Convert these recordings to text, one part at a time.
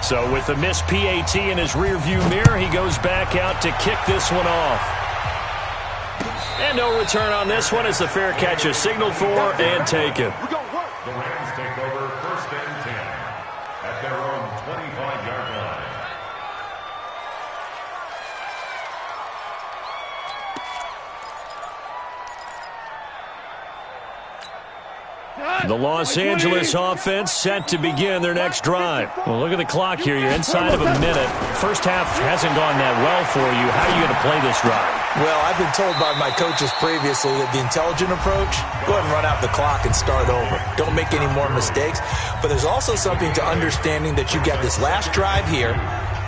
So with the missed PAT in his rearview mirror, he goes back out to kick this one off. And no return on this one as the fair catch is signaled for and taken. The Rams take over 1st and 10 at their own 25-yard line. The Los Angeles offense set to begin their next drive. Well, look at the clock here. You're inside of a minute. First half hasn't gone that well for you. How are you going to play this drive? Well, I've been told by my coaches previously that the intelligent approach, go ahead and run out the clock and start over. Don't make any more mistakes. But there's also something to understanding that you get this last drive here.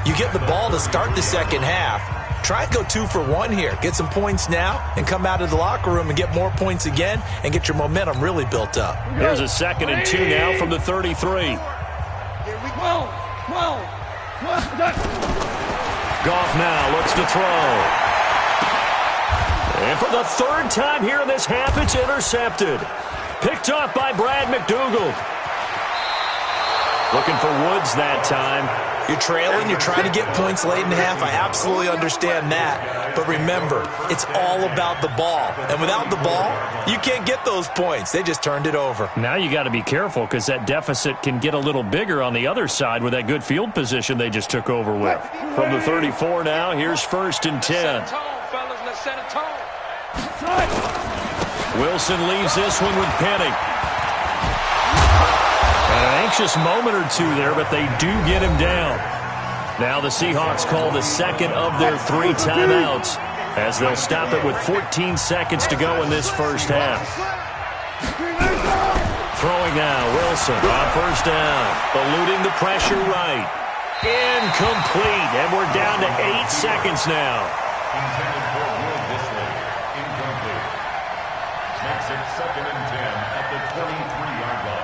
You get the ball to start the second half. Try and go 2 for 1 here. Get some points now and come out of the locker room and get more points again and get your momentum really built up. Here's a 2nd and 2 now from the 33. Here we go. Goff now looks to throw. And for the 3rd time here in this half, it's intercepted. Picked up by Brad McDougald. Looking for Woods that time. You're trailing, you're trying to get points late in the half. I absolutely understand that. But remember, it's all about the ball. And without the ball, you can't get those points. They just turned it over. Now you got to be careful because that deficit can get a little bigger on the other side with that good field position they just took over with. From the 34 now, here's 1st and 10. Wilson leaves this one with Penny. An anxious moment or two there, but they do get him down. Now the Seahawks call the 2nd of their 3 timeouts as they'll stop it with 14 seconds to go in this first half. Throwing now, Wilson on 1st down, eluding the pressure right. Incomplete, and we're down to 8 seconds now. Intended for Will Disley. Incomplete. Makes it 2nd and 10 at the 23-yard line.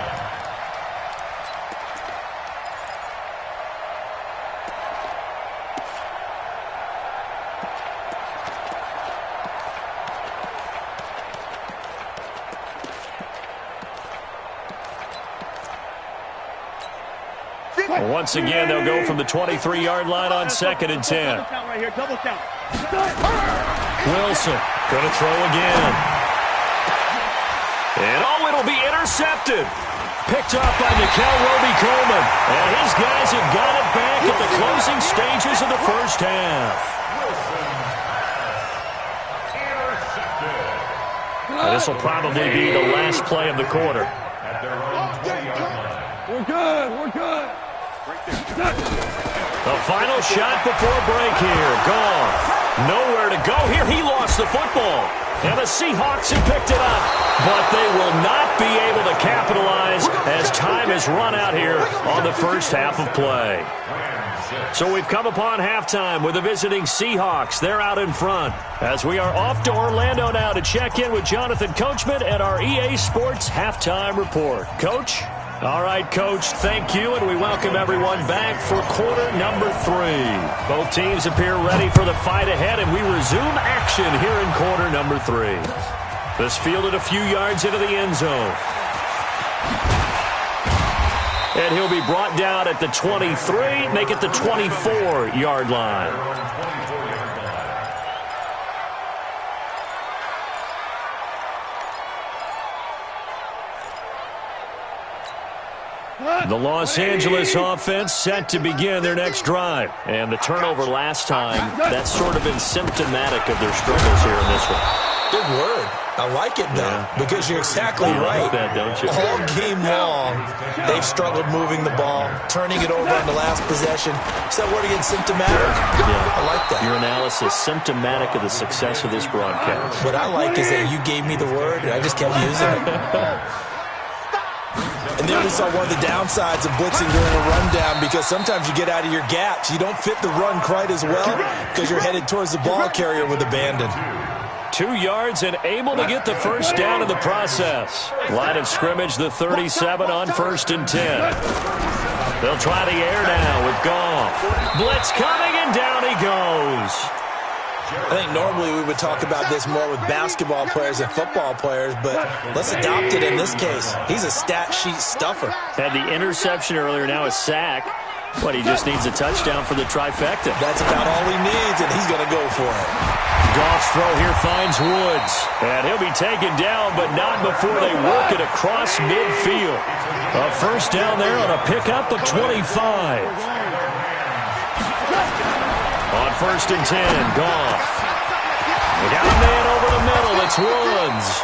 Once again, they'll go from the 23-yard line on 2nd and 10. Wilson going to throw again. And it'll be intercepted. Picked up by Nickel Roby-Coleman. And his guys have got it back at the closing stages of the first half. This will probably be the last play of the quarter. We're good. The final shot before break here. Goff. Nowhere to go here. He lost the football. And the Seahawks have picked it up. But they will not be able to capitalize as time has run out here on the first half of play. So we've come upon halftime with the visiting Seahawks. They're out in front. As we are off to Orlando now to check in with Jonathan Coachman at our EA Sports Halftime Report. Coach? All right, Coach, thank you, and we welcome everyone back for quarter number 3. Both teams appear ready for the fight ahead, and we resume action here in quarter number 3. This fielded a few yards into the end zone. And he'll be brought down at the 23, make it the 24-yard line. The Los Angeles offense set to begin their next drive. And the turnover last time, that's sort of been symptomatic of their struggles here in this one. Good word. I like it, though, because you're exactly right. Like that, don't you? All game long, they've struggled moving the ball, turning it over on the last possession. Is that word again, symptomatic? Yeah. I like that. Your analysis, symptomatic of the success of this broadcast. What I like is that you gave me the word, and I just kept using it. And then we saw one of the downsides of blitzing during a rundown, because sometimes you get out of your gaps. You don't fit the run quite as well because you're headed towards the ball carrier with abandon. 2 yards and able to get the first down in the process. Line of scrimmage, the 37 on 1st and 10. They'll try the air now with Goff. Blitz coming, and down he goes. I think normally we would talk about this more with basketball players and football players, but let's adopt it in this case. He's a stat sheet stuffer. Had the interception earlier, now a sack. But he just needs a touchdown for the trifecta. That's about all he needs, and he's going to go for it. Goff's throw here finds Woods. And he'll be taken down, but not before they work it across midfield. A first down there on a pickup of 25. On 1st and 10, Goff. They got a man over the middle. It's Woods.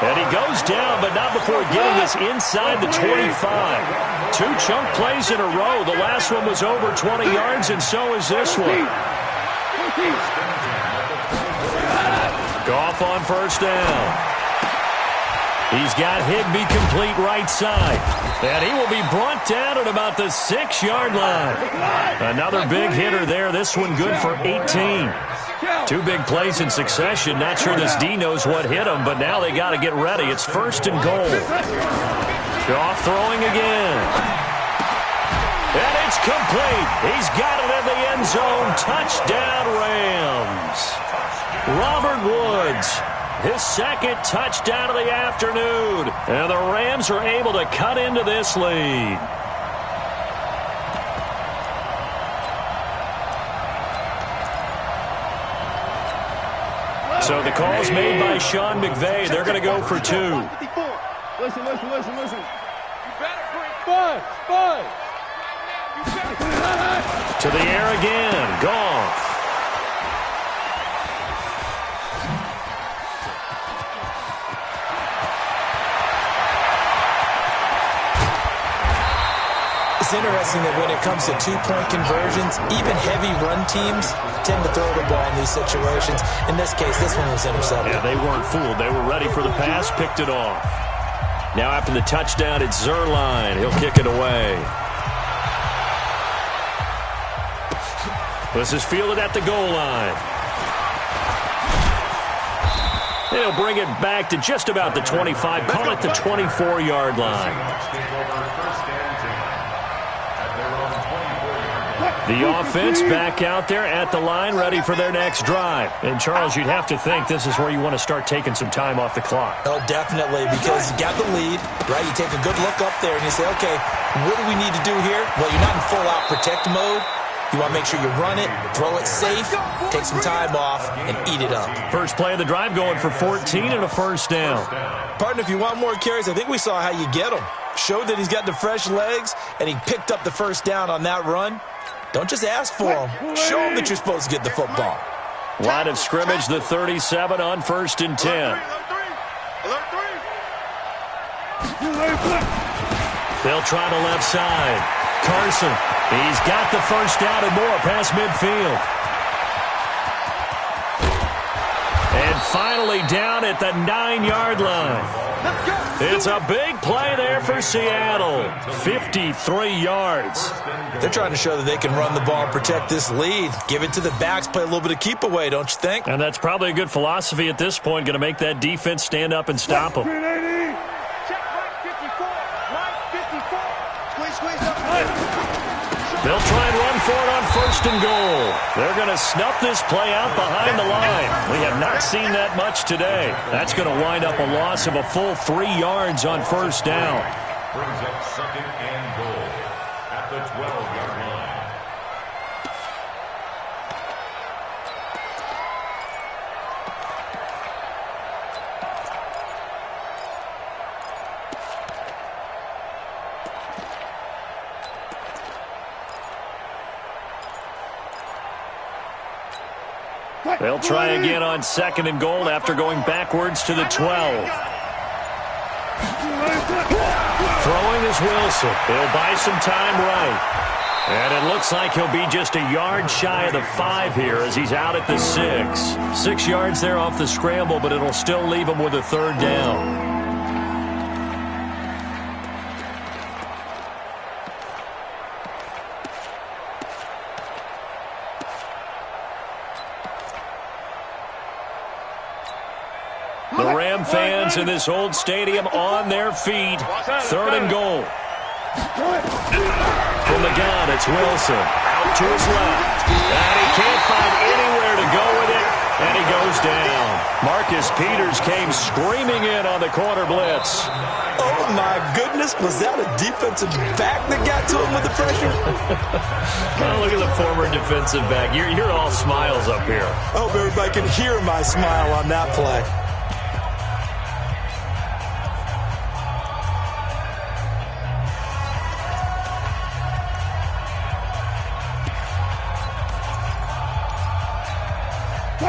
And he goes down, but not before getting this inside the 25. 2 chunk plays in a row. The last one was over 20 yards, and so is this one. Goff on 1st down. He's got Higbee complete right side. And he will be brought down at about the 6-yard line. Another big hitter there. This one good for 18. 2 big plays in succession. Not sure this D knows what hit him, but now they got to get ready. It's 1st and goal. Goff throwing again. And it's complete. He's got it in the end zone. Touchdown, Rams. Robert Woods, his 2nd touchdown of the afternoon. And the Rams are able to cut into this lead. So the call's made by Sean McVay. They're going to go for 2. Listen. You better bring Bud. To the air again. Goff. It's interesting that when it comes to 2-point conversions, even heavy run teams tend to throw the ball in these situations. In this case, this one was intercepted. Yeah, they weren't fooled. They were ready for the pass, picked it off. Now after the touchdown, it's Zerline. He'll kick it away. This is fielded at the goal line. He'll bring it back to just about the 25. Call it the 24-yard line. The offense back out there at the line, ready for their next drive. And, Charles, you'd have to think this is where you want to start taking some time off the clock. Oh, definitely, because you got the lead, right? You take a good look up there and you say, okay, what do we need to do here? Well, you're not in full-out protect mode. You want to make sure you run it, throw it safe, take some time off, and eat it up. First play of the drive going for 14 and a first down. Partner, if you want more carries, I think we saw how you get them. Showed that he's got the fresh legs, and he picked up the first down on that run. Don't just ask for him. Show him that you're supposed to get the football. Line of scrimmage, the 37 on 1st and 10. They'll try the left side. Carson, he's got the first down and more past midfield. And finally down at the 9-yard line. It's a big play there for Seattle. 53 yards. They're trying to show that they can run the ball and protect this lead. Give it to the backs, play a little bit of keep away, don't you think? And that's probably a good philosophy at this point, going to make that defense stand up and stop them. They'll try and run for it on 1st and goal. They're going to snuff this play out behind the line. We have not seen that much today. That's going to wind up a loss of a full 3 yards on 1st down. Brings up 2nd and goal at the 12-yard line. They'll try again on 2nd and goal after going backwards to the 12. Throwing is Wilson. He'll buy some time right. And it looks like he'll be just a yard shy of the 5 here as he's out at the 6. 6 yards there off the scramble, but it'll still leave him with a 3rd down. The Ram fans in this old stadium on their feet. 3rd and goal. From the gun, it's Wilson. Out to his left. And he can't find anywhere to go with it. And he goes down. Marcus Peters came screaming in on the corner blitz. Oh, my goodness. Was that a defensive back that got to him with the pressure? Oh, look at the former defensive back. You're all smiles up here. I hope everybody can hear my smile on that play.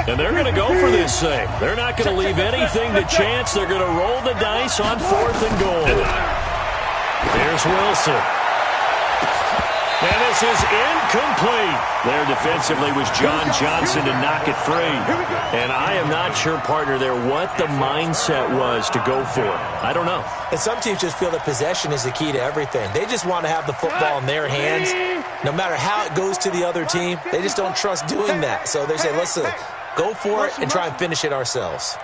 And they're going to go for this thing. They're not going to leave anything to chance. They're going to roll the dice on 4th and goal. Here's Wilson. And this is incomplete. There defensively was John Johnson to knock it free. And I am not sure, partner, there what the mindset was to go for it. I don't know. And some teams just feel that possession is the key to everything. They just want to have the football in their hands. No matter how it goes to the other team, they just don't trust doing that. So they say, listen, go for it and try and finish it ourselves.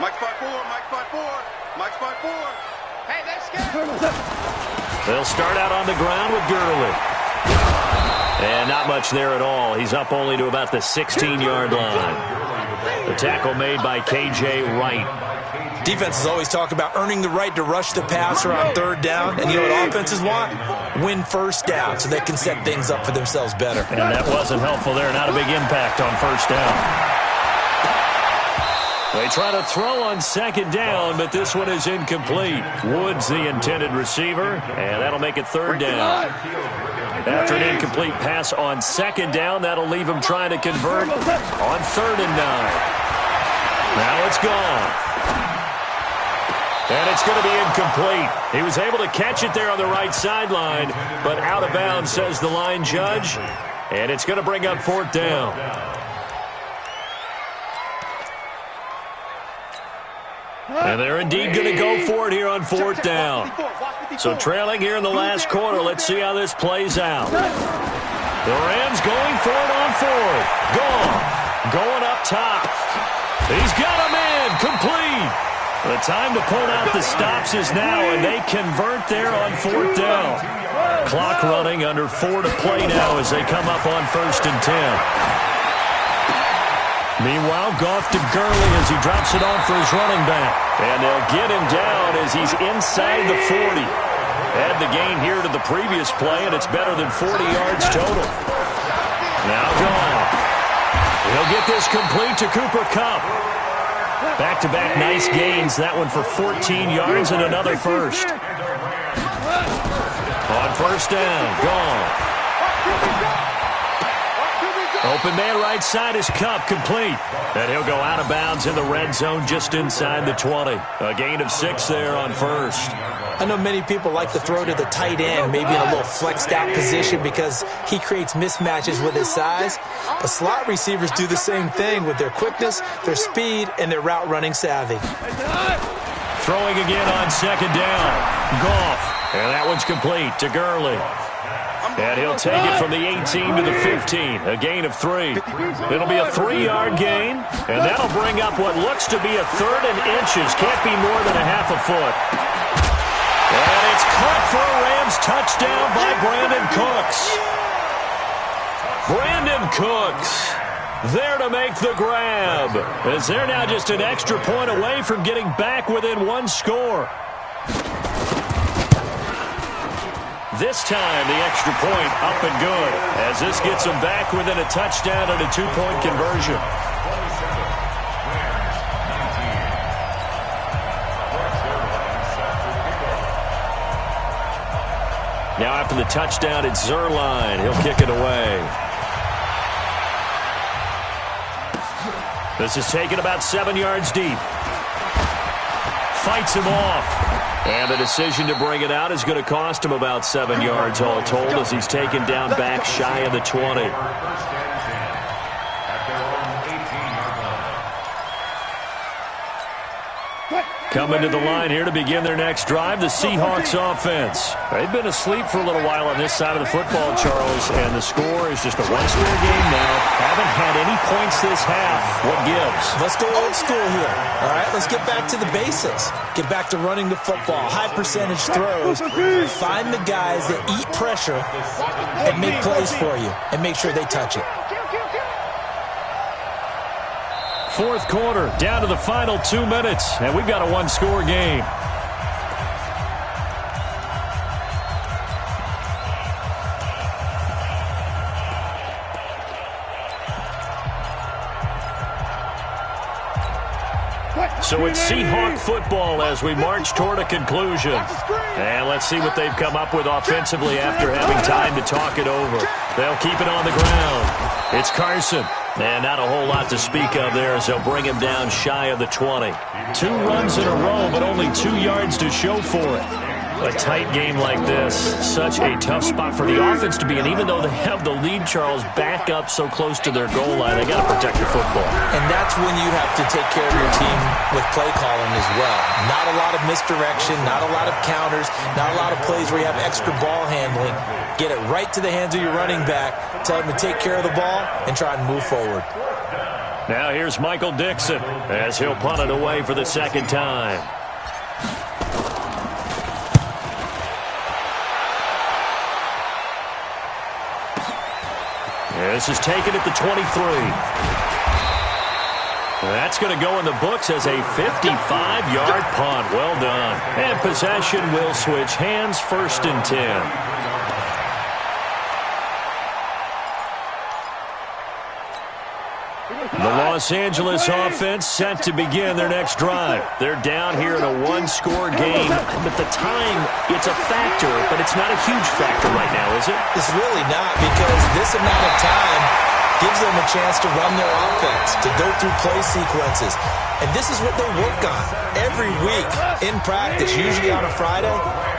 Mike spot 4, Mike spot 4, Mike spot 4. Hey, that's good. They'll start out on the ground with Gurley. And not much there at all. He's up only to about the 16-yard line. The tackle made by K.J. Wright. Defenses always talk about earning the right to rush the passer on 3rd down. And you know what offenses want? Win 1st down so they can set things up for themselves better. And that wasn't helpful there. Not a big impact on 1st down. They try to throw on 2nd down, but this one is incomplete. Woods the intended receiver, and that'll make it 3rd down. After an incomplete pass on 2nd down, that'll leave him trying to convert on 3rd and 9. Now it's gone. And it's going to be incomplete. He was able to catch it there on the right sideline, but out of bounds, says the line judge. And it's going to bring up 4th down. And they're indeed going to go for it here on 4th down. So trailing here in the last quarter. Let's see how this plays out. The Rams going for it on 4th. Gone. Going up top. He's got him in. Complete. The time to pull out the stops is now, and they convert there on 4th down. Clock running, under 4 to play now as they come up on 1st and 10. Meanwhile, Goff to Gurley as he drops it off for his running back. And they'll get him down as he's inside the 40. Add the gain here to the previous play, and it's better than 40 yards total. Now Goff. He'll get this complete to Cooper Kupp. Back-to-back nice gains. That one for 14 yards and another first. On 1st down, Goff. Open man right side is Kupp, complete. And he'll go out of bounds in the red zone just inside the 20. A gain of 6 there on 1st. I know many people like to throw to the tight end, maybe in a little flexed out position because he creates mismatches with his size. But slot receivers do the same thing with their quickness, their speed, and their route running savvy. Throwing again on 2nd down. Goff. And that one's complete to Gurley. And he'll take it from the 18 to the 15, a gain of 3. It'll be a 3-yard gain, and that'll bring up what looks to be a 3rd and inches. Can't be more than a half a foot. And it's caught for a Rams touchdown by Brandon Cooks. Brandon Cooks there to make the grab, as they're now just an extra point away from getting back within 1 score. This time, the extra point up and good, as this gets them back within a touchdown and a 2-point conversion. Now after the touchdown, it's Zerline. He'll kick it away. This is taken about 7 yards deep. Fights him off. And the decision to bring it out is going to cost him about 7 yards all told as he's taken down back shy of the 20. Coming to the line here to begin their next drive, the Seahawks offense. They've been asleep for a little while on this side of the football, Charles, and the score is just a one-score game now. Haven't had any points this half. What gives? Let's go old school here. All right, let's get back to the basics. Get back to running the football, high percentage throws. Find the guys that eat pressure and make plays for you and make sure they touch it. Fourth quarter, down to the final 2 minutes, and we've got a one-score game. So it's Seahawk football as we march toward a conclusion. And let's see what they've come up with offensively after having time to talk it over. They'll keep it on the ground. It's Carson. And not a whole lot to speak of there as they'll bring him down shy of the 20. 2 runs in a row, but only 2 yards to show for it. A tight game like this, such a tough spot for the offense to be in. Even though they have the lead, Charles, back up so close to their goal line, they got to protect the football. And that's when you have to take care of your team with play calling as well. Not a lot of misdirection, not a lot of counters, not a lot of plays where you have extra ball handling. Get it right to the hands of your running back, tell him to take care of the ball, and try and move forward. Now here's Michael Dixon as he'll punt it away for the second time. This is taken at the 23. That's going to go in the books as a 55-yard punt. Well done. And possession will switch hands, 1st and 10. The Los Angeles offense set to begin their next drive. They're down here in a 1-score game. But the time, it's a factor, but it's not a huge factor right now, is it? It's really not, because this amount of time gives them a chance to run their offense, to go through play sequences. And this is what they work on every week in practice, usually on a Friday.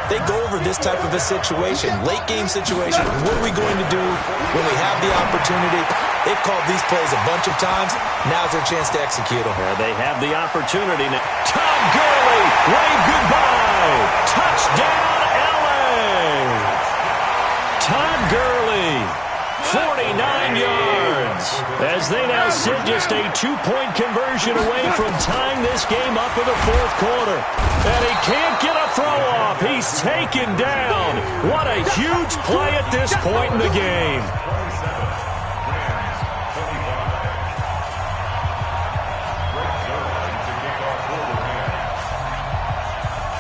They go over this type of a situation, late game situation. What are we going to do when we have the opportunity? They've called these plays a bunch of times. Now's their chance to execute them. They have the opportunity now. Todd Gurley, wave goodbye. Touchdown, L.A. Todd Gurley, 49 yards. As they now sit just a 2-point conversion away from tying this game up in the 4th quarter. And he can't get a throw off. He's taken down. What a huge play at this point in the game.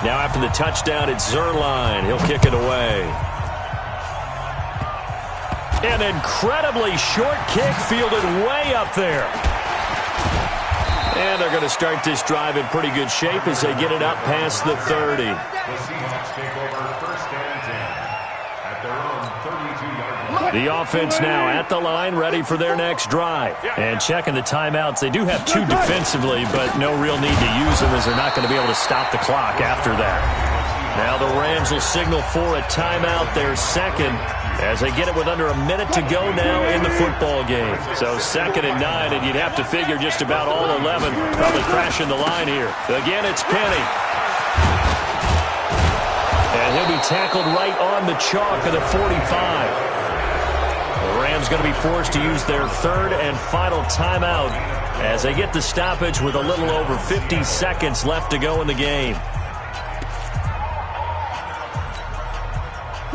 Now after the touchdown, it's Zerline. He'll kick it away. An incredibly short kick fielded way up there. And they're going to start this drive in pretty good shape as they get it up past the 30. The Seahawks take over 1st and 10 at their own 32-yard line. The offense now at the line, ready for their next drive. And checking the timeouts. They do have 2 defensively, but no real need to use them as they're not going to be able to stop the clock after that. Now the Rams will signal for a timeout, their second, as they get it with under a minute to go now in the football game. So 2nd and 9, and you'd have to figure just about all 11 probably crashing the line here. Again, it's Penny. And he'll be tackled right on the chalk of the 45. The Rams going to be forced to use their 3rd and final timeout as they get the stoppage with a little over 50 seconds left to go in the game.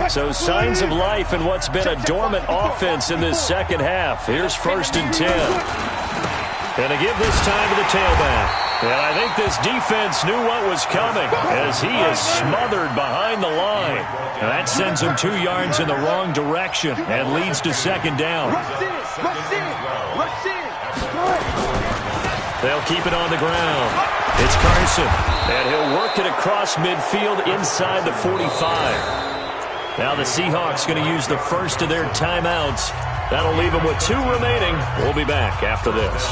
So signs of life in what's been a dormant offense in this second half. Here's 1st and 10. And to give this time to the tailback. And I think this defense knew what was coming as he is smothered behind the line. And that sends him 2 yards in the wrong direction and leads to 2nd down. They'll keep it on the ground. It's Carson. And he'll work it across midfield inside the 45. Now the Seahawks going to use the first of their timeouts. That'll leave them with 2 remaining. We'll be back after this.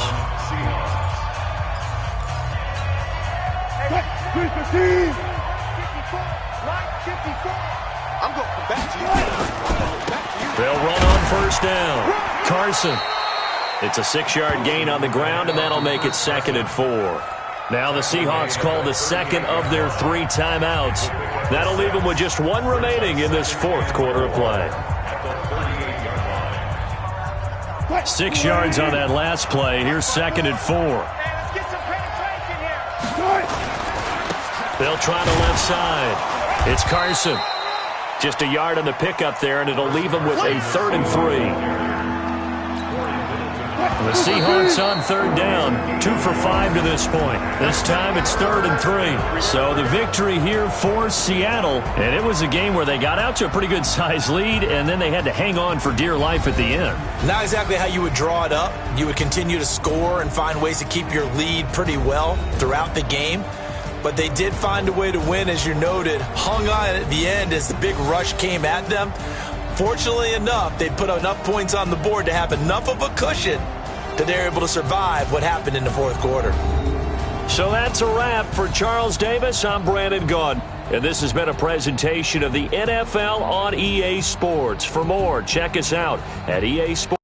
I'm going to come back to you. They'll run on 1st down. Carson. It's a 6-yard gain on the ground, and that'll make it 2nd and 4. Now the Seahawks call the 2nd of their 3 timeouts. That'll leave them with just 1 remaining in this 4th quarter of play. 6 yards on that last play. Here's 2nd and 4. They'll try the left side. It's Carson. Just a yard on the pickup there, and it'll leave them with a 3rd and 3. The Seahawks on third down, 2 for 5 to this point. This time it's 3rd and 3. So the victory here for Seattle. And it was a game where they got out to a pretty good size lead, and then they had to hang on for dear life at the end. Not exactly how you would draw it up. You would continue to score and find ways to keep your lead pretty well throughout the game. But they did find a way to win, as you noted. Hung on at the end as the big rush came at them. Fortunately enough, they put enough points on the board to have enough of a cushion that they're able to survive what happened in the fourth quarter. So that's a wrap for Charles Davis. I'm Brandon Gaudin, and this has been a presentation of the NFL on EA Sports. For more, check us out at EA Sports.